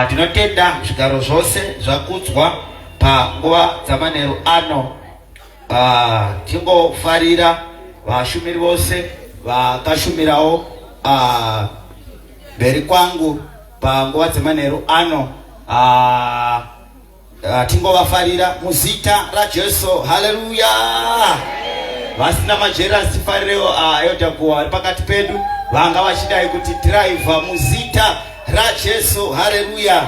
Tinotenda zvigaro zvose zvakudzwa panguva dzamanheru ano. Tingofarira vashumiri vose vakashumirawo mberi kwangu panguva dzamanheru ano. Tingovafarira muzita raJesu. Haleluya. Vasina majera sifarirewo ayotakuwa ari pakati pedu vanga vachidai kuti driver muzita raJesu. Haleluya.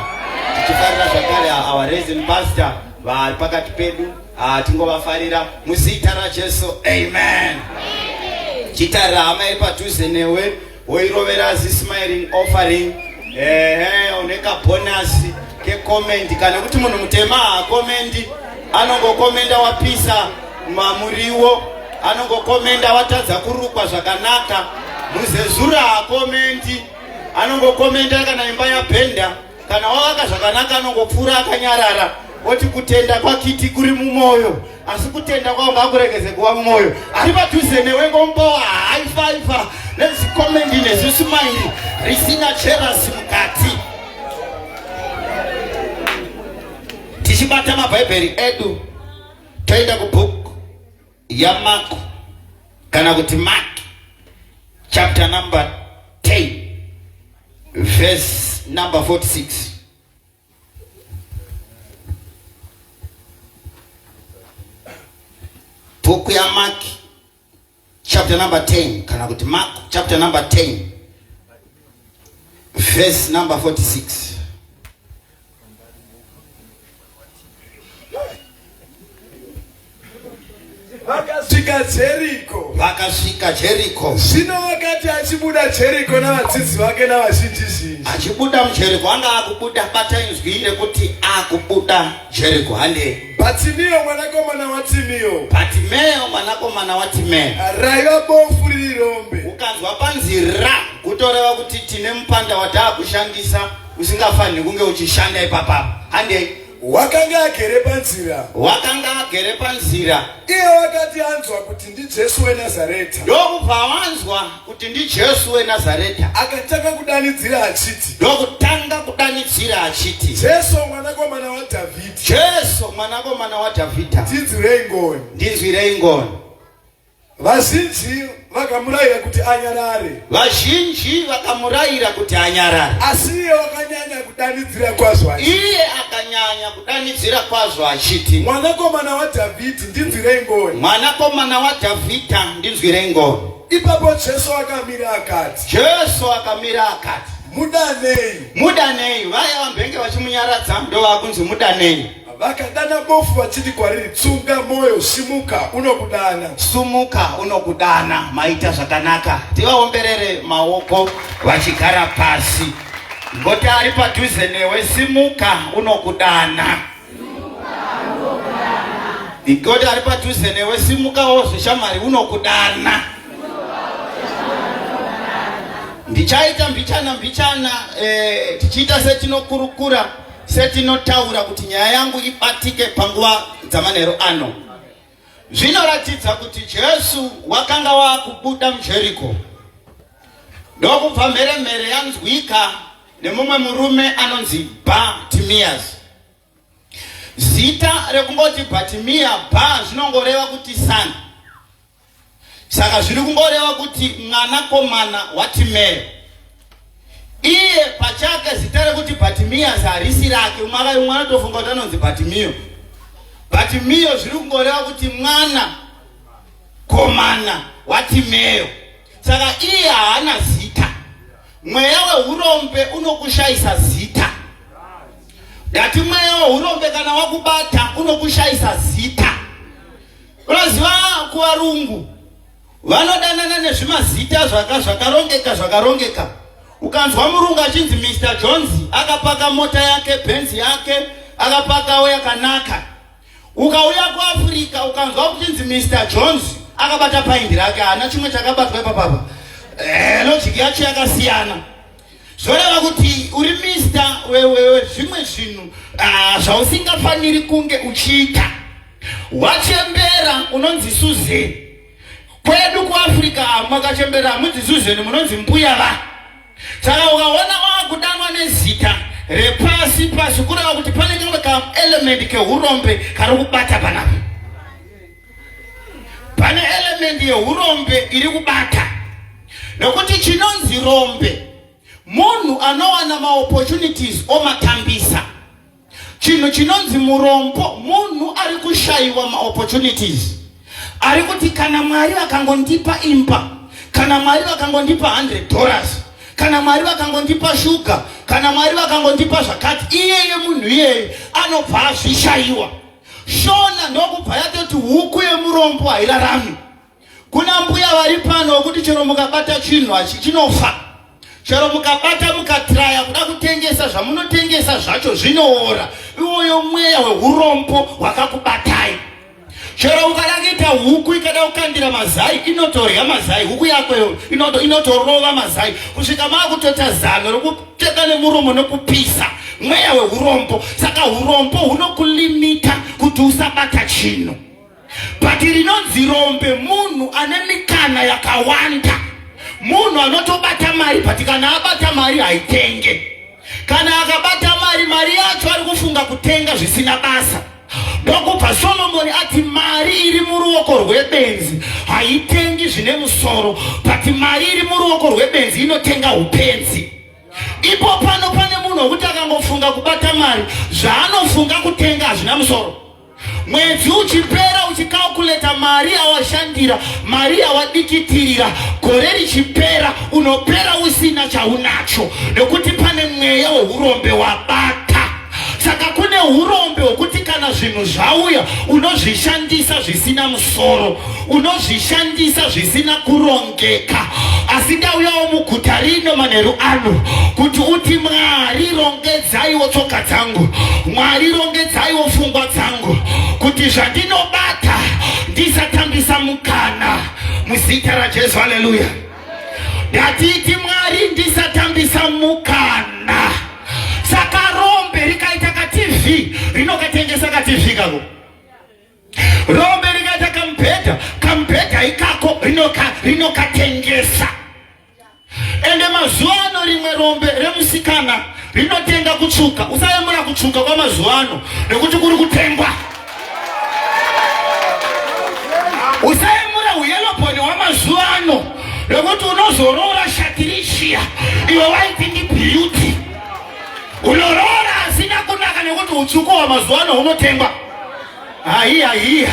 Tichifarira zvakare our resident pastor vari pakati pedu. Tingovafarira muzita raJesu. Amen. Chitarira hama iri padhuze newe woirovera smiling offering uneka bonus ke comment kana kuti munhu mutema hakomendi anongokomenda wapisa mamuriwo anongokomenda watadza kurukwa zvakanaka muzezura hakomendi anongokomenda kana imba yapenda kana wavaka zvakanaka anongopfuura akanyarara oti kutenda kwakiti kuri mumwoyo asi kutenda kwao ngakuregeze kuva mumwoyo ari padhuze newe ngombowa high five nezikomendi nezvismaili risina cherasi mukati. Tichibata mabhaibheri edu toenda kubhuku yaMarko kana kuti Mark chapter number 10 verse number 46. Bhuku yaMark chapter number 10 kana kuti Mark chapter number 10 verse number 46. Vakasvika Jeriko. Zvino wakati achibuda Jeriko navadzidzi vake navazhinji zhinji. Achibuda muJeriko anga akubuda batainzwire kuti akubuda Jeriko hande. Bhatimeo mwanakomana waTimeo. Bhatimeo mwanakomana waTimeo. Raiva bofu riri rombe. Ukanzwa panzira kutoreva kuti tine mupanda wataakushandisa usingafaniri kunge uchishanda ipapa hande. Wakanga agere panzira. Iye wakati anzwa kuti ndiJesu weNazareta. Ndokubva wanzwa kuti ndiJesu weNazareta. Akatanga kudanidzira achiti. Jesu mwanakomana waDhavhidhi. Jesu mwanakomana waDhavhidhi. Ndinzwirei ngoni. Vazhinji vakamurayira kuti anyarare. Asi iye wakanyanya kudanidzira kwazvo achiti. Mwanakomana waDhavhidhi ndinzwirei ngoni. Ipapo Jesu akamira akati. Mudanei. Vaya vambenge vachimunyaradza ndo vakunzi mudanei. Vakadana bofu vachiti kwariri, tsunga moyo, simuka unokudana. Maita zvakanaka. Tivaomberere maoko vachigara pasi. Ngoti ari padhuze newe, simuka unokudana. Ngoti ari padhuze newe, simukawo zveshamwari unokudana. Ndichaita mbichana tichiita setinokurukura setinotaura kuti nyaya yangu ibatike panguva dzamanheru ano. Zvinoratidza kuti Jesu wakanga wakubuda muJeriko. Ndokubva mheremhere yanzwika nemumwe murume anonzi Bhatimias. Zita rekungoti Bhatimia zvinongoreva kuti son. Saka zviri kungoreva kuti mwanakomana waTimeo. Iye pachake zita rekuti Bhatimias harisi rake. Umwe anotofunga kuti anonzi Bhatimio. Bhatimio zviri kungoreva kuti mwana komana waTimeo. Saka iye haana zita. Mweya wehurombe unokushayisa zita. Ngati mweya wehurombe kana wakubata unokushayisa zita. Unoziva kuvarungu vanodanana nezvimazita zvakarongeka. Ukanzwa murungu achinzi Mr. Jones akapaka mota yake, Benz yake, akapakawo yakanaka. Ukauya kuAfrica ukanzwa kuchinzi Mr. Jones akabata paindi rake, hana chimwe chakabatwa ipapa. Logic yacho yakasiyana. Zvoreva kuti uri Mr. zvimwe zvinhu zvausingafaniri kunge uchiita. Wachembera unonzi Susan. Kwedu kuAfrica makachembera hamunzi Susan, munonzi mbuya va. Saka ukaona wakudanwa nezita repasi pasi kureva kuti pane kamwe ka element keurombe kari kubata panapa. Pane element yeurombe iri kubata. Nekuti chinonzi rombe, munhu anowana ma opportunities omatambisa. Chinhu chinonzi murombo, munhu ari kushayiwa ma opportunities. Ari kuti kana Mwari vakangondipa imba, kana Mwari vakangondipa $100, kana Mwari vakangondipa shuga, kana Mwari vakangondipa zvakati, iyeye munhu iyeye anobva azvishayiwa. Shona ndokubva yatoti huku yemurombo hairarami. Kuna mbuya vari pano kuti chero mukabata chinhu chinofa. Chero mukabata mukatraya kuda kutengesa zvamunotengesa zvacho zvinoora. Iwoyo mweya weurombo wakakubatai. Chero ukarakita huku ikada kukandira mazai, inotorya mazai, huku yako inotorova mazai. Kusvika maakutota zano rokuteka nemuromo nokupisa. Mweya weurombo. Saka urombo hunokulimita kuti usabata chinhu. But rinonzi rombe munhu ane mikana yakawanda. Munhu anotobata mari, but kana abata mari haitenge. Kana akabata mari, mari yacho ari kufunga kutenga zvisina basa. Ndokubva Solomoni ati mari iri muruoko rwebenzi haitengi zvine musoro, but mari iri muruoko rwebenzi inotenga upenzi. Ipo pano pane munhu wekuti akangofunga kubata mari, zvaanofunga kutenga hazvina musoro. Mwedzi uchipera uchikalkuleta mari awashandira, mari awadikitirira, gore richipera unopera usina chaunacho, nekuti pane mweya weurombe wabata. Saka kune urombe wekuti kana zvinhu zvauya unozvishandisa zvisina musoro, unozvishandisa zvisina kurongeka. Asi ndauyawo muguta rino manheru ano kuti uti Mwari rongedzaiwo tsoka dzangu, Mwari rongedzaiwo pfungwa dzangu, kuti zvandinobata ndisatambisa mukana muzita raJesu. Haleluya. Ndatiti Mwari ndisatambisa mukana. Saka rombe rikaita kaTV rinokatengesa kaTV kako. Rombe rikaita kambedha ikako rinokatengesa. Ende mazuano rimwe rombe remusikana rinotenga kutsvuka. Usayemura kutsvuka kwa mazuano nekuti kuri kutengwa. Usayemura uyeloponi wa mazuano nekuti unozorora shatirishia iwe waiti ndi beauty. Unorora asina kunaka nekuti utsvuku wa mazuano unotengwa. Haiya.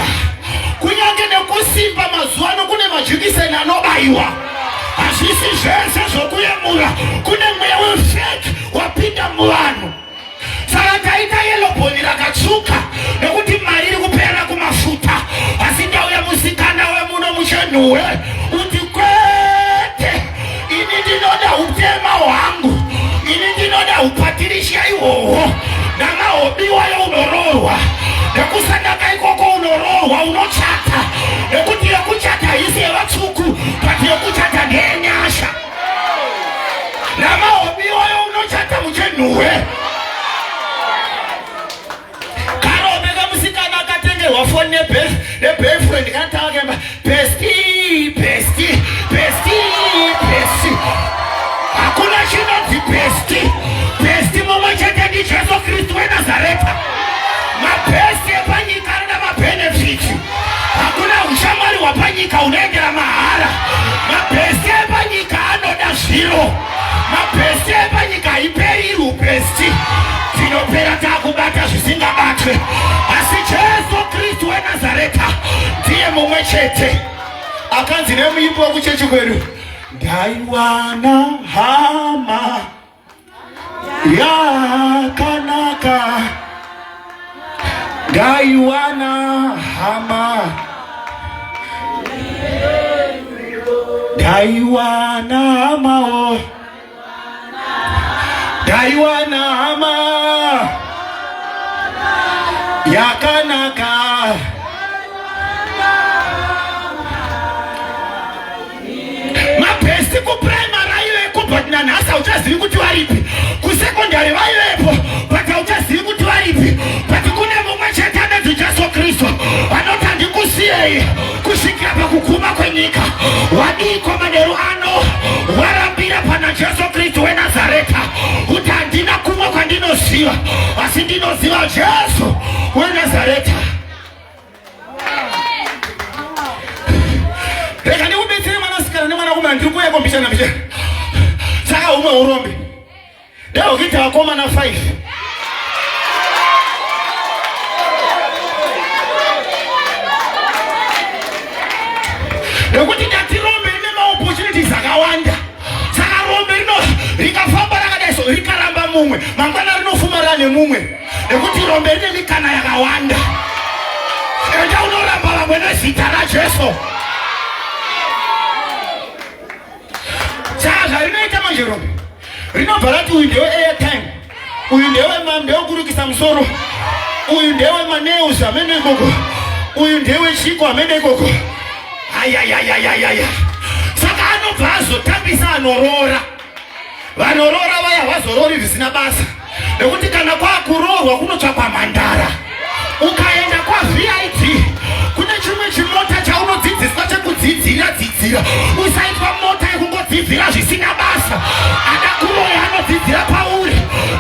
Kunyange nekusimba mazuano kune majikiseni anobaiwa. Hazvisi zvese zvokuyemura, kune mweya wefake wapinda muvanhu. Saka taita yelobhoni rakatsvuka nekuti mari iri kupera kumafuta. Asi ndauya musikana wemuno muchenhuwe uti kwete, ini ndinoda utema hwangu, ini ndinoda upatirishia ihwohwo. Namahobi wayo unororwa, nekusanaka ikoko unororwa, unochata. Nekuti yekuchata haisi yevatsvuku, but yekuchata ndeyenyasha. Namahobi wayo unochata muchenhuwe. Karobe kamusikana akatengerwa foni nebefriend kantaakemba bestie. Hakuna chinonzi bestie mumwe chete ndiJesu Kristu weNazareta. Mabesti epanyika ana mabenefits. Hakuna ushamwari hwapanyika unoendera mahara. Mabesti epanyika anoda zviro. Mabesti epanyika haiperi ubesti. Tinopera taakubata zvisingabatwe. Asi Jesu Kristu weNazareta ndiye mumwe chete. Akanzi nemuimbo wekuchechi kwedu, ndaiwana hama yakanaka, ndaiwana hama, ndaiwana hama, ndaiwana hama yakanaka. Mabesti kuprimary aivepo, but nanhasi hauchazivi kuti varipi. Kusekondari vaivepo, but hauchazivi kuti varipi. But kune mumwe chete anonzi Jesu Kristu anoti handikusiyei kusvikira pakuguma kwenyika. Wadiko manheru ano, warambira pana Jesu Kristu weNazareta kuti handina kumwe kwandino ndinoziva, asi ndinoziva Jesu weNazareta. Rega ndikubetsere mwanasikana nemwanakomana ndiri kuuya kombishana mbishana. Saka umwe urombe. Ndeo kuita vakomana 5. Nekuti ndatirombe rine maopportunities akawanda. Saka rombe rino rikafamba rakadaiso rikaramba mumwe, mangwana rinofumara nemumwe. Nekuti rombe rine mikana yakawanda. Enda unoramba vamwe nezita raJesu. Saka rinoita manje rombe rinobva rati uyu ndewe airtime, uyu ndewe kurukisa musoro, uyu ndewe maneus amene ikoko, uyu ndewe chiko amene ikoko. Ayayayayayaya. Saka anobva azotambisa anorora. Vanorora vaya vazorori zvisina basa. Nekuti kana kwakurorwa kunotsvakwa mhandara. Ukaenda kwaVIP kune chimwe chimota chaunodzidziswa chekudzidzira. Usaitwa mota yekungodzidzira zvisina basa. Ada kuroya anodzidzira pauri,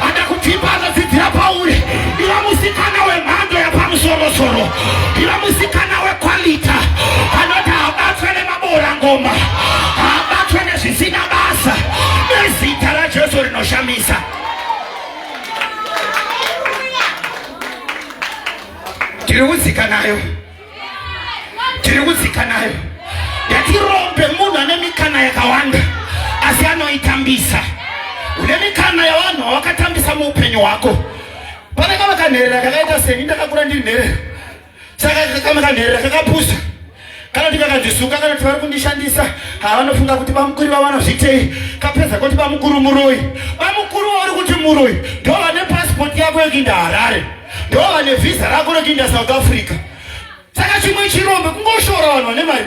ada kutimba anodzidzira pauri. Iva musikana wemhando yapamusoro-soro, iva musikana wekwalita, anoti habatwe nemabora ngoma, habatwe nezvisina basa, nezita raJesu rinoshamisa. Tiri kudzika nayo. Yatirombe munhu ane mikana yakawanda asi anoitambisa. Une mikana yavanhu vawakatambisa muupenyu hwako. Pane kamakanherera kakaita seni, ndakakura ndiri nherera. Saka kamakanherera kakapusa. Kana kuti kakadzisuka, kana kuti vari kundishandisa, havanofunga kuti bamukuru vavanozvitei. Kapedza kuti bamukuru muroi. Bamukuru vari kuti muroi ndo vane pasipoti yako yekuinda Harare, ndo vane visa rako rekuinda South Africa. Saka chimwe chirombe kungoshora vanhu vane mari.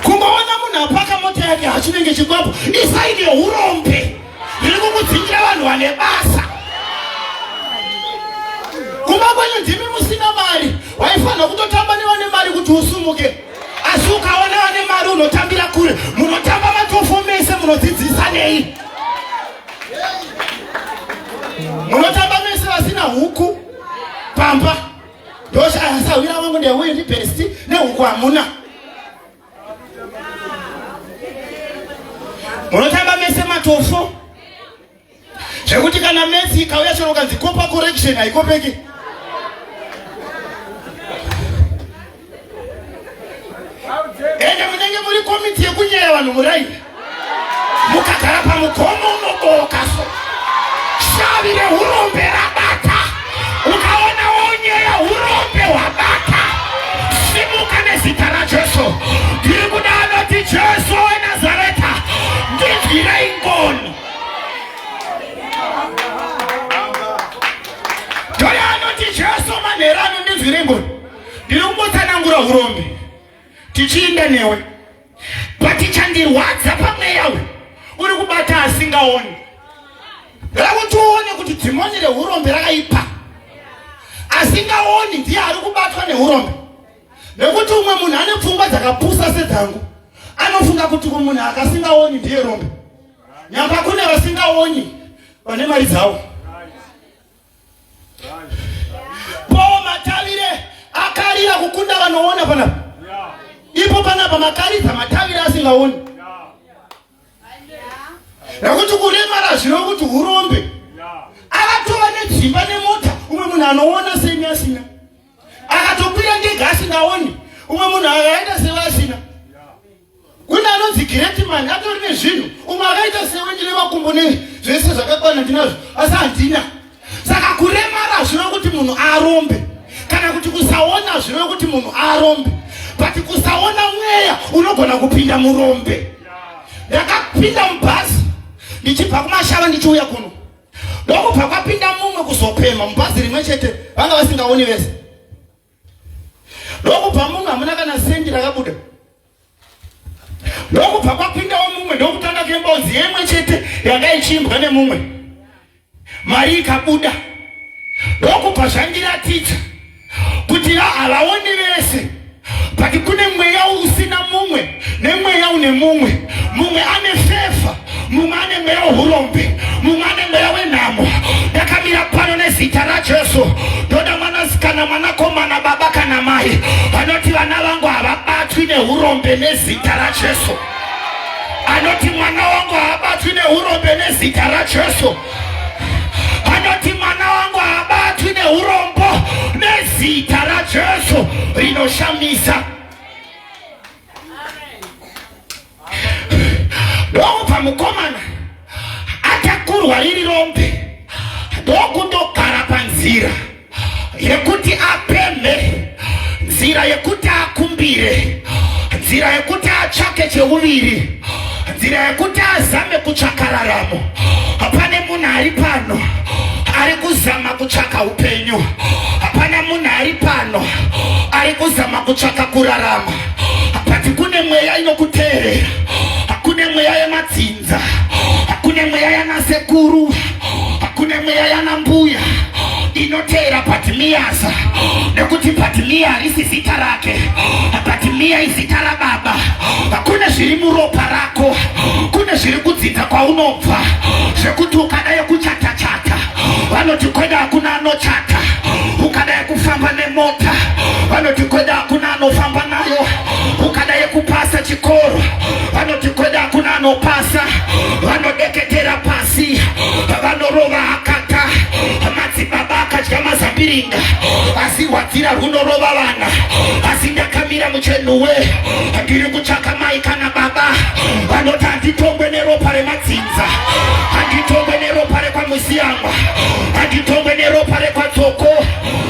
Kungoona munhu apaka mota yake hachinenge chikwapo, isaidi yeurombe riri kukudzingira vanhu vane basa. Kumba kwenyu ndimi musina mari, waifanira kutotamba nevane mari kuti usumuke. Asi ukaona vane mari unotambira kure, munotamba matofo mese, munodzidzisa nei? Munotamba mese vasina huku pamba. Ndosawira wangu ndeuye ndibhesti nehuku hamuna. Munotamba mese matofo zvekuti kana Messi ikauya chero kanzi kopa correction haikopeki. Ende munenge muri komiti yekunyaya vanhu murai, mukagara pamukomo unoboka so shavi reurombe rabata. Ukaona wonyaya urombe hwabata, simuka nezita raJesu. Ndiri kuda anoti Jesu weNazareta, ndinzwirei ngoni. Ndori anoti Jesu manherano, ndinzwirei ngoni. Ndiri kungotsanangura urombe tichiinda newe, but chandirwadza pamweya uri kubata asingaoni. Rakuti uone kuti dhimoni reurombe rakaipa. Asingaoni ndiye ari kubatwa neurombe. Nekuti umwe munhu ane pfungwa dzakapusa sedzangu anofunga kuti munhu akasingaoni ndiye rombe. Nyamba kune vasingaoni vane mari dzavo. Paul Matavire akarira kukunda vanoona panapa. Ipo panapa makaridza Matavire asingaoni. Nekuti kuremara zvino kuti urombe. Akatova nedzimba nemota, umwe munhu anoona seni asina. Akatopira ndege asingaoni, umwe munhu akaita sewe asina. Kune anonzi great man atori nezvinhu, umwe akaita sewe ndine makumbo nezvese zvakakwana ndinazvo asi handina. Saka kuremara zvino kuti munhu arombe, kana kuti kusaona zvino kuti munhu arombe, but kusaona mweya unogona kupinda murombe. Ndakapinda mubhazi ndichibva kumashava ndichiuya kuno, ndokubva kwapinda mumwe kuzopema mubhazi rimwe chete, vanga vasingaoni vese. Ndokubva mumwe hamuna kana sendi rakabuda, ndokubva kwapindawo mumwe ndokutanga kembodzi yemwe chete yanga ichiimbwa nemumwe, mari ikabuda. Ndokubva zvandiratidza kuti havaoni vese, but kune mweya usina mumwe nemweya une mumwe. Mumwe ane fefa, mumane mweya hurombe, mumane mweya wenamo. Ndakamira pano nezita raJesu ndoda mwanasikana, mwanakomana, baba kana mai anoti vana vangu havabatwi nehurombe nezita raJesu. Anoti mwana wangu havabatwi nehurombe nezita raJesu. Anoti mwana wangu havabatwi nehurombo nezita raJesu rinoshamisa. Ndokupa mukomana atakurwa riri rombe, ndokundogara panzira yekuti apemhe, nzira yekuti akumbire, nzira yekuti atsvake cheuviri, nzira yekuti azame kutsvaka raramo. Hapana munhu ari pano ari kuzama kutsvaka upenyu. Hapana munhu ari pano ari kuzama kutsvaka kurarama. Pati kune mweya inokuteerera, hakune mweya yemadzinza, hakune mweya yanasekuru, hakune mweya yanambuya inoteera Patimiasa, nekuti Patimia harisi zita rake, Patimia izita rababa. Hakuna zviri muropa rako, kune zviri kudzinza kwaunobva, zvekuti ukadai kuchata-chata vanoti kweda hakuna anochata, ukadai kufamba nemota vanoti kweda hakuna anofamba nayo, ukadai kupasa chikoro vanoti kweda hakuna anopasa, vanodeketera pasi, vanorova hakata, madzibaba akadya mazambiringa asi hwadzira runorova vana. Asi ndakamira muchenuwe, handiri kutsvaka mai kana baba, vanoti handitongwe neropa remadzinza, handitongwe neropa rekwamusiyamwa, handitongwe neropa rekwatsoko,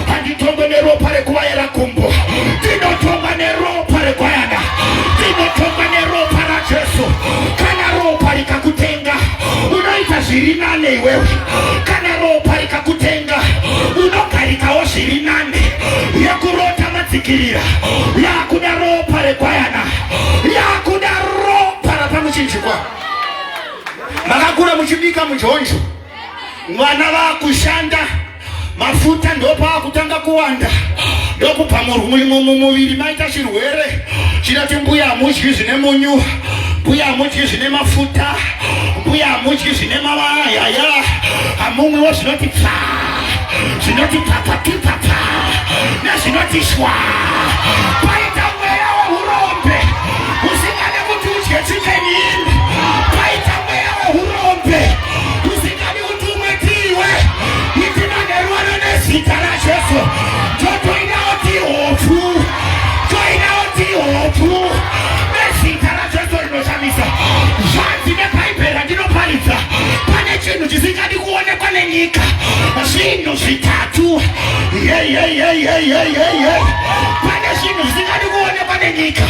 handitongwe neropa rekuvaira kumbo, ndinotongwa neropa rekwayana, ndinotongwa neropa raJesu. Kana ropa rikakutenga unoita zviri nane iwewe, kana ropa rikakutenga unogarikawo zviri nane. Yekurota madzikirira, yakuda ropa rekwayana, yakuda ropa rapamuchinjikwa. Makakura muchibika mujonjo, mwana vakushanda, mafuta ndopa kutanga kuwanda, ndokubva mumuviri maita chirwere chinoti mbuya hamudyi zvine munyu, mbuya hamudyi zvine mafuta, mbuya hamudyi zvine mavayaya, hamumwiwo zvinoti pfa, zvinoti papapipapa nezvinoti shwa. Paita mweya wehurombe usingade kuti udye chikenini, paita mweya wehurombe usingade kuti umwetiwe. Itimanerwano nezita raJesu, totoinauti hofu, toinauti hofu nezita raJesu rinoshamisa. Zvanzi nebhaibheri randinoparidza, pane chinhu chisingadi kuonekwa nenyika, zvinhu zvitatu. Pane zvinhu zvisingadi kuonekwa nenyika,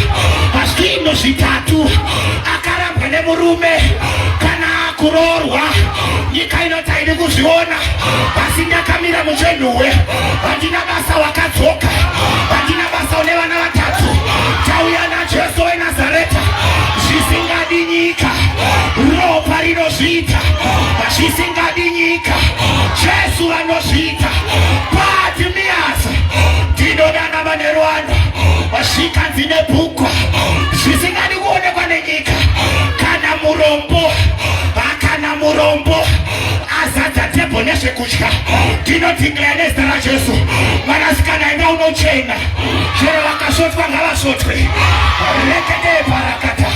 zvinhu zvitatu. Akarambwa nemurume kana kurorwa, nyika inoti haidi kuzviona. Asi ndakamira muchenuwe, handina basa wakadzoka, handina basa une vana vatatu, tauya naJesu weNazareta. Zvisingadi nyika, ropa rinozviita. Zvisingadi nyika, Jesu anozviita. Patimiasa ndinodana vane Rwanda, vasvikanzi nebhukwa. Zvisingadi kuonekwa nenyika, kana murombo, kana murombo azadza tebho nezvekudya, ndinodhikleya nezita raJesu. Mwanasikana enda unochena, chero vakasvotwa ngavasvotwe. Rekete parakata,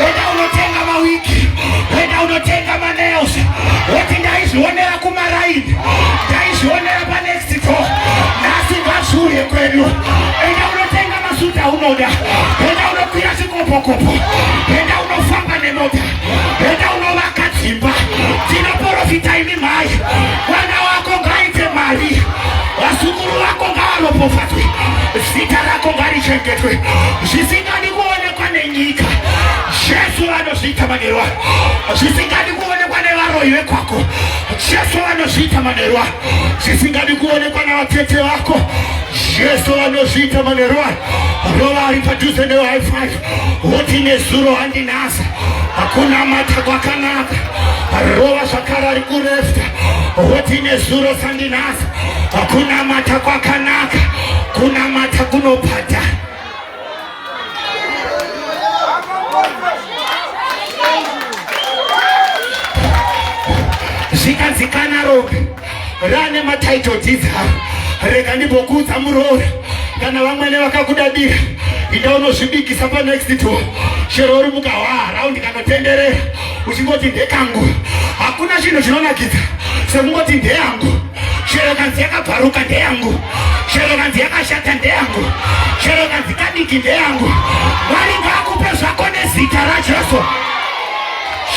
enda unotenga mawiki, enda unotenga manails. Woti ndaizvionera kumaraini, ndaizvionera panext door, nhasi ngazviuye kwedu. Enda unotenga masuta unoda, enda unokwira chikopokopo, enda unofamba nemota, enda unovaka dzimba. Ndinoprofita imi mai, mwana wako ngaite mari, vasukuru vako ngavaropofadzwe, zita rako ngarichengetwe. Zvisingadi kuonekwa nenyika, Jesu anozviita manerwa. Zvisingadi kuonekwa nevaroi vekwako, Jesu anozviita manerwa. Zvisingadi kuonekwa navatete vako, Jesu anozviita manerwa. Rova ari padhuze neWi-Fi, woti nezuro handinasa, hakuna mata kwakanaka. Rova zvakare ari kurefta, woti nezuro sandinasa, hakuna mata kwakanaka, kuna mata kunobhadha. zvikanzikana rope rane matitle deeds rega ndibokudza muroora kana vamwene vakakudadira ida unozvibikisa panext door chero uri mukawa raundi kanotenderera uchingoti ndekangu hakuna chinhu chinonakidza sekungoti ndeyangu chero kanzi yakabvaruka ndeyangu chero kanzi yakashata ndeyangu chero kanzi kadiki ndeyangu Mwari ngaakupe zvako nezita raJesu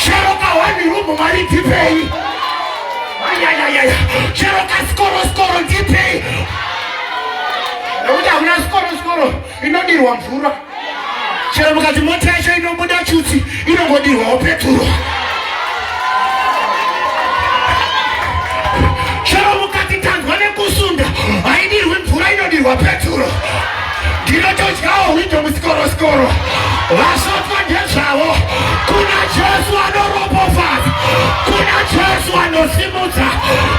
chero ka1 room Mwari ndipei ayayaya chero kaskoro ndipei nokuti hakuna skoro inodirwa mvura chero mukati mota yacho inobuda chutsi inongodirwawo peturo chero mukati tanzwa nekusunda haidirwi mvura inodirwa peturo ndinotodyawo windo muskoro vasotwa ndezvavo kuna Jesu anoropofadza kuna Jesu anosimudza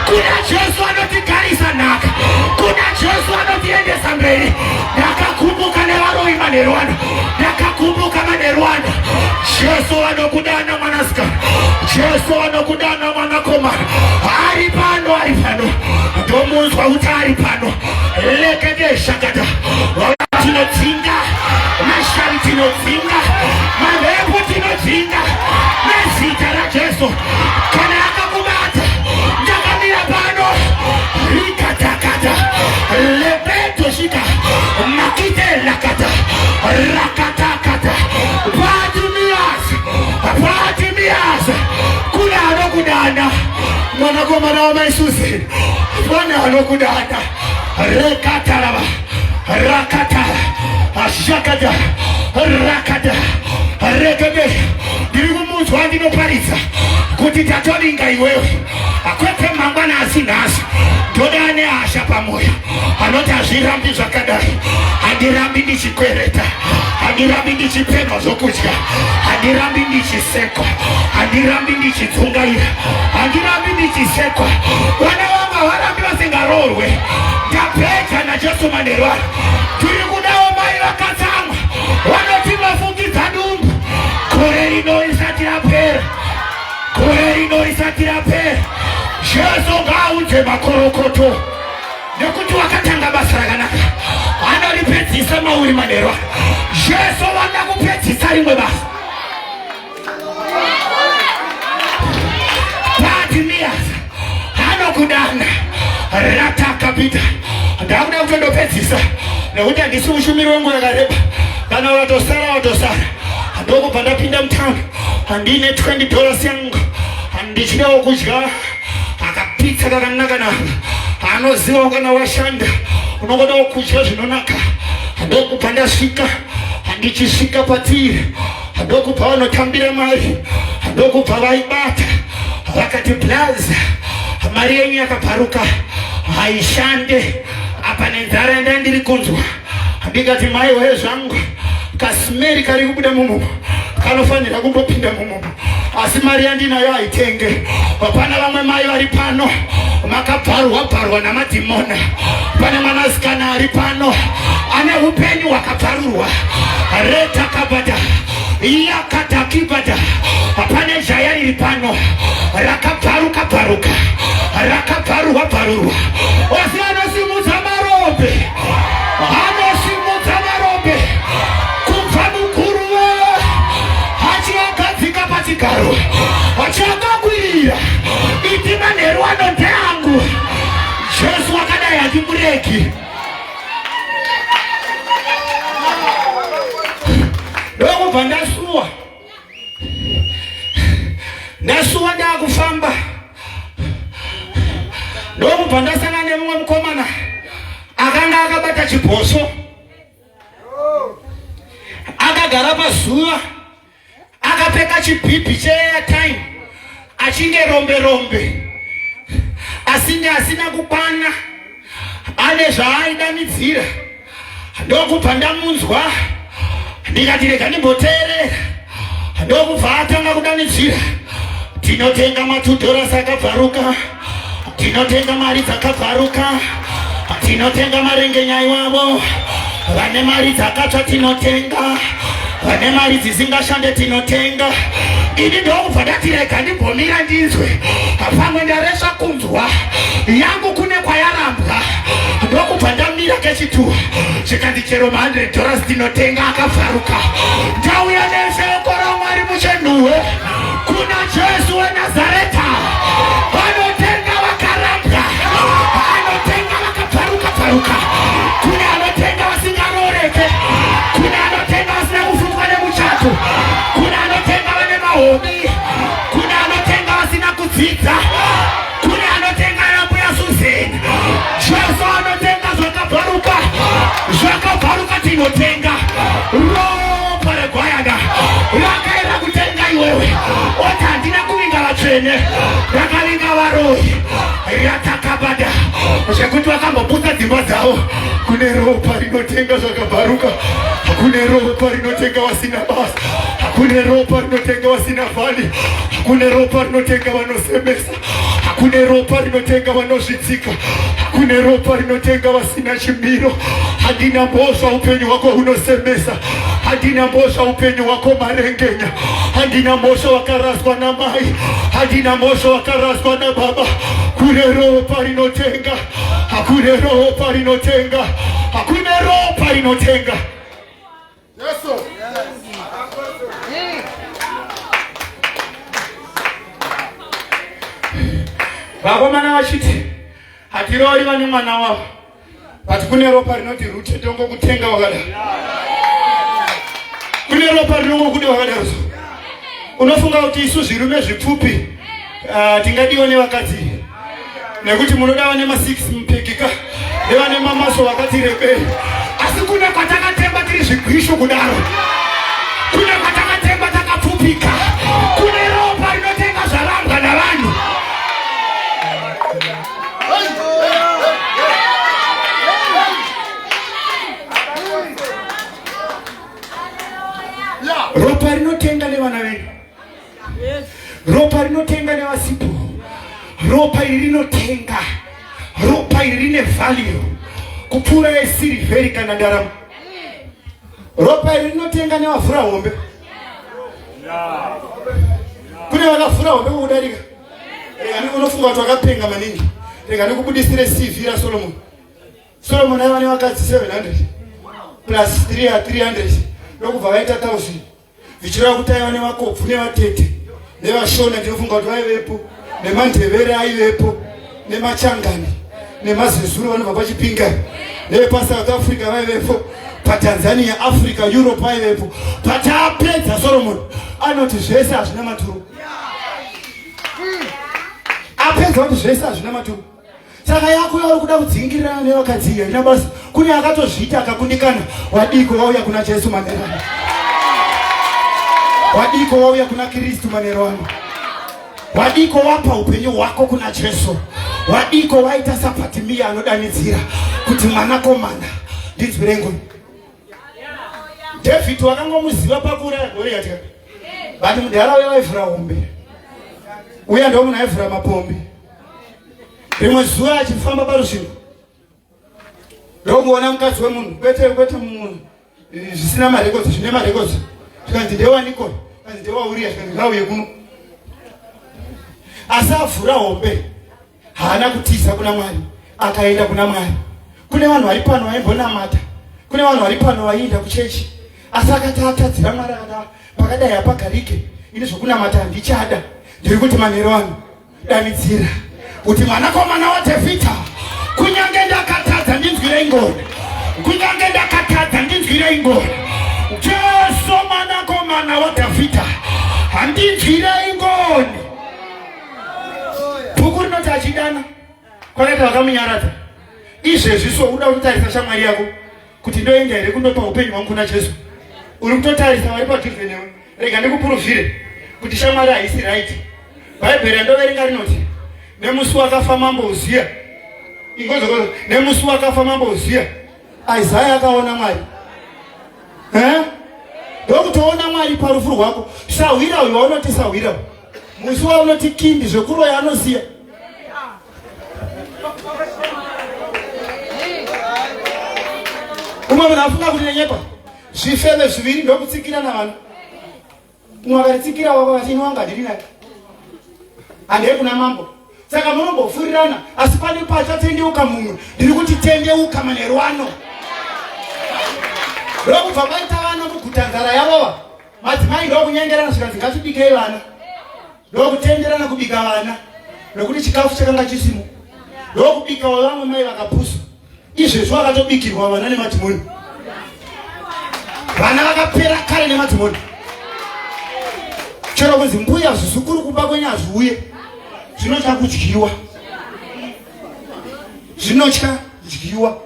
kuna Jesu anotigarisa nhaka kuna Jesu anotiendesa mberi ndakakumbuka nevaroi manerwanda ndakakumbuka manerwanda Jesu anokudana mwanasikana Jesu anokudana mwanakomana ari pano ndomunzwa kuti ari pano lekete shakata tinodzinga mashari tinodzinga marepo tinodzinga nezita raJesu kana akakubata ndakamira pano rikatakata lepeto shika makite lakata rakatakata Patimias kuna anokudana mwanakomana wamaisusi pana anokudana rekatarava rakata ashakada rakada rekede ndiri kumudzwa ndinoparidza kuti tatoringa iwewe akwete mangwana asinhasi ndoda ane hasha pamoyo anoti hazvirambi zvakadai handirambi ndichikwereta handirambi ndichipemha zvokudya handirambi ndichisekwa handirambi ndichidzongaira handirambi ndichisekwa vana vangu havarambi vasingaroorwe ndapedza naJesu manerwara tiri kudawo mai vakatsamwa vanoti vafungidza dumbu gore rino risati rapera Jesu ngaaudze makorokoto nekuti wakatanga basa rakanaka anoripedzisa mauri manerwara Jesu vada kupedzisa rimwe basa Patimias anokudana ratakapita ndakuda kutondopedzisa nekuti handisi mushumiri wengu yakareba kana watosara handokubva ndapinda mutaundi handine $20 yangu handichidawo kudya akapitsa kakanaka naka anoziva kana washanda unogodawo kudya zvinonaka handokubva ndasvika handichisvika patiri handokubva vanotambira mari handokubva vaibata vakati blaza mari yenyu yakabvaruka haishande apa nenzara ndandiri kunzwa ndikati maiwe zvangu kasimeri kari kubuda mumumo kanofanira kumbopinda mumumo asi mari yandinayo haitenge hapana vamwe mai vari pano makabvarwa namadhimona pane mwanasikana ari pano ane upenyu hwakabvarurwa retakabata yakatakibata pane jaya riri pano rakabvaruka rakabvarurwa osi anosimudza marope kubva muguruva achiagadzika pachigaro achiakakwirira iti manerwano ndeangu Jesu akadai hachimureki ndokubva ndasuwa ndaakufamba ndokubva ndasangana nemumwe mukomana akanga akabata chibhoso akagara pazuva akapfeka chibhibhi cheairtime achinge rombe asinge asina kukwana ane zvaaidanidzira ndokubva ndamunzwa ndikati rega ndimboteerera ndokubva atanga kudanidzira tinotenga $2 akabvaruka tinotenga mari dzakabvaruka tinotenga marengenyai wavo vane mari dzakatsva tinotenga vane mari dzisingashande tinotenga ini ndokubva ndati rega ndibhomira ndinzwe pamwe ndaresva kunzwa yangu kune kwayarambwa ndokubva ndamira kechituwa chikandi chero $100 ndinotenga akavharuka ndauya neshoko raMwari muchenhuwe kuna Jesu weNazareta vanotenga vakarambwa anotenga vakabvaruka kuna anotenga vasingaroreke kuna anotenga vasina kufungwa nemuchato kuna anotenga vane mahobi kuna anotenga vasina kudzidza kuna anotenga nambuya Suzeni Jesu anotenga zvakabvaruka tinotenga ropa regwayana rakaenda kutenga iwewe oti handina kuvinga vatsvene rakavinga varoyi ratakabada zvekuti vakamboputsa dzimba dzavo kune ropa rinotenga zvakabvaruka hakune ropa rinotenga vasina basa hakune ropa rinotenga vasina vhani hakune ropa rinotenga vanosemesa hakune ropa rinotenga vanozvidzika hakune ropa rinotenga vasina chimiro handina mbozva upenyu hwako unosemesa handina mbozva upenyu hwako marengenya handina mbozva wakaraswa namai handina mbozva wakaraswa nababa kune ropa rinotenga hakune ropa rinotenga hakune ropa rinotenga Yesu vakomana vachiti hatirori vane mwana wavo but kune ropa rinoti Rute tongo kutenga wakada kune ropa rinongo kudi wakadaro unofunga kuti isu zvirume zvipfupi tingadiwa nevakadzi nekuti munoda vane ma6 mupekika nevane mamaso vakati rebei asi kune kwatakatemba tiri zvigwisho kudaro kune kwatakatemba takapfupika kune ropa rinotenga zvarambwa navanhu ropa rinotenga nevana venyu ropa rinotenga nevasipo ropa iri rinotenga ropa iri rine value kupfuura yesirivheri kana ndaramo ropa iri rinotenga nevavhura hombe kune vakavhura hombe kukudarika rega unofunga kuti wakapenga maningi rega nikubudisire CV raSolomoni Solomoni aiva nevakadzi 700 plus 300 ndokubva vaita 1000 vichireva kuti aiva nevakobvu nevatete nevashona ndinofunga kuti vaivepo nemandevere aivepo nemachangani nemazezuru vanobva pachipingani nevepasouth Africa vaivepo paTanzania Africa Europe vaivepo but apedza Solomoni anoti zvese hazvina maturo apedza kuti zvese hazvina maturo saka yako yauri kuda kudzingirirana nevakadzi ina basi kune akatozviita akakundikana wadiko wauya kuna Jesu manerano wadiko wauya kuna Kristu manerano wadiko wapa upenyu hwako kuna Jesu wadiko waita Sapatimia anodanidzira kuti mwanakomana ndinzwire ngoni David wakangomuziva pakuuraya Goriati but mudhara waivhura hombe uya ndo munhu aivhura mapombi rimwe zuva achifamba parusvingo ndokuona mukadzi wemunhu kwete munhu zvisina marekodzi zvine marekodzi zvikanzi ndewanikoni kanzi ndewauriya zvikanzi ngauye kuno asi avhura hombe haana kutiza kuna Mwari akaenda kuna Mwari kune vanhu vari pano vaimbonamata kune vanhu vari pano vaienda kuchechi asi akati atadzira Mwari akati pakadai hapagarike ini zvokunamata handichada ndiri kuti manheru ano danidzira kuti mwanakomana waDhavhidha kunyange ndakatadza ndinzwirei ngoni kunyange ndakatadza ndinzwirei ngoni Jesu mwanakomana waDhavhidha handinzwirei ngoni bhuku rinoti achidana kwakaita vakamunyaradza izvezviso uda kutarisa shamwari yako kuti ndoenda here kundopa upenyu hwangu kuna Jesu uri kutotarisa vari padhuze newe rega ndikupuruvhire kuti shamwari haisi right bhaibheri andoverenga rinoti nemusi wakafa mambo Uziya ingozokozo nemusi wakafa mambo Uziya Isaya akaona Mwari ndokutoona Mwari parufu rwako sahwira uyu waunoti sahwira musi waunoti kindi zvekuroya anoziya umwe munhu afunga kuti nenyepa zvifeve zviviri ndokutsikira navanhu mwakaritsikira wako vasini wanga ndiri naye handei kuna mambo. Saka munombofurirana asi pane pachatendeuka mumwe ndiri kuti tendeuka manerwano. Ndokubva paita vana muguta nzara yavova madzimai ndokunyengerana zvikanzi ngatibikei vana, ndokutenderana kubika vana nokuti chikafu chakanga chisimo, ndokubikawo vamwe mai vakapusa. Izvezvo vakatobikirwa vana nemadhimoni, vana vakapera kare nemadhimoni. Chero kunzi mbuya zvisukuru kuba kwenyu hazviuye, zvinotya kudyiwa, zvinotya kudyiwa.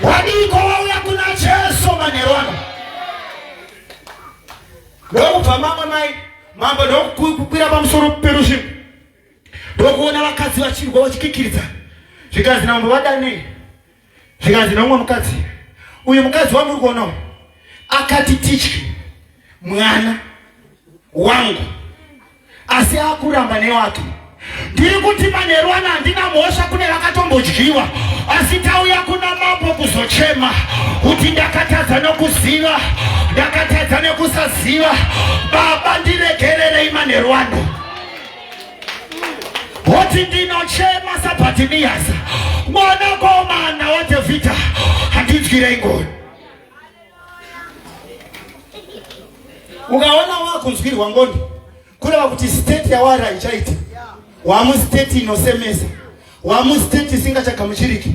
Wadiko wauya kuna Jesu manerwano. Ndokubva mamwe mai mambo ndokukwira pamusoro perusvingo, ndokuona vakadzi vachirwa vachikikiridza. Zvikanzi nambo vadanei, zvikanzi nomwe mukadzi, uyu mukadzi wamuri kuonawo akati tityi mwana wangu asi akuramba newake. Ndiri kuti manerwana handina mhosva kune vakatombodyiwa, asi tauya kuna mambo kuzochema kuti ndakatadza nokuziva, ndakatadza nekusaziva. Baba ndiregererei manerwano, kuti ndinochema saBhatimiyasi mwanakomana waDhavhidha, handidyirei ngoni. Ukaona wakunzwirwa ngoni kureva kuti state yawari haichaita, wamustate inosemesa, wamustate isingachagamuchiriki.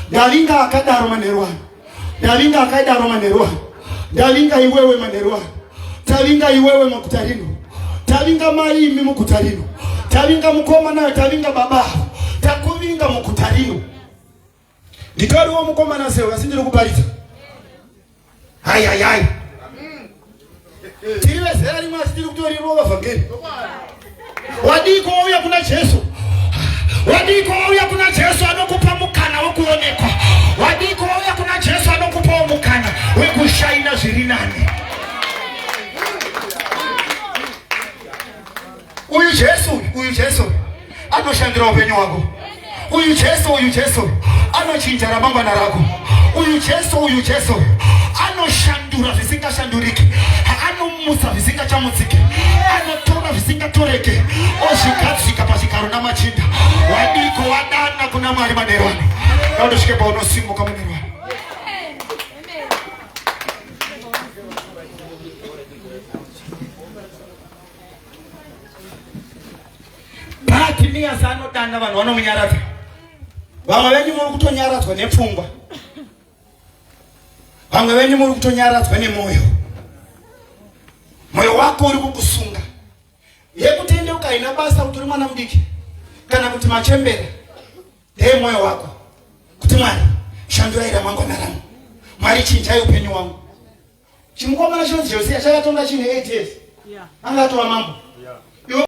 Ndavinga akadaro manerwano, ndavinga akadaro manerwano, ndavinga iwewe manerwano, tavinga iwewe muguta rino, tavinga mai imi muguta rino, tavinga mukomana, tavinga baba, takuvinga muguta rino. Nditoriwo mukomana sewe asi ndiri kuparidza. Hai tiri vezera rimwe asi tiri kutoriwo vavhangeri. Wadiko wauya kuna Jesu, wadiko wauya kuna Jesu anokupa mukana wekuonekwa, wadiko wauya kuna Jesu anokupawo mukana wekushaina zviri nani. Uyu Jesu anoshandira upenyu hwako. Uyu Jesu anochinja ramangwana rako. Uyu Jesu anoshandura zvisingashanduriki, anomusa zvisingachamutsiki, anotora zvisingatoreke, ozvigadzika pazvigaro namachinda. Wadiko wadana kuna Mwari manerwano, naundosvike paunosimuka munerwano. Bhatimiyasi anodana vanhu vanomunyaradza. Vamwe venyu muri kutonyaradzwa nepfungwa, vamwe venyu muri kutonyaradzwa nemwoyo. Mwoyo wako uri kukusunga yekutendeuka haina basa kuti uri mwana mudiki kana kuti machembera. Ndeye mwoyo wako kuti Mwari shandurai ramangwana rangu, Mwari chinjai upenyu wangu. Chimukomana chinonzi Josia chakatonga chine 8 years, anga atova mambo.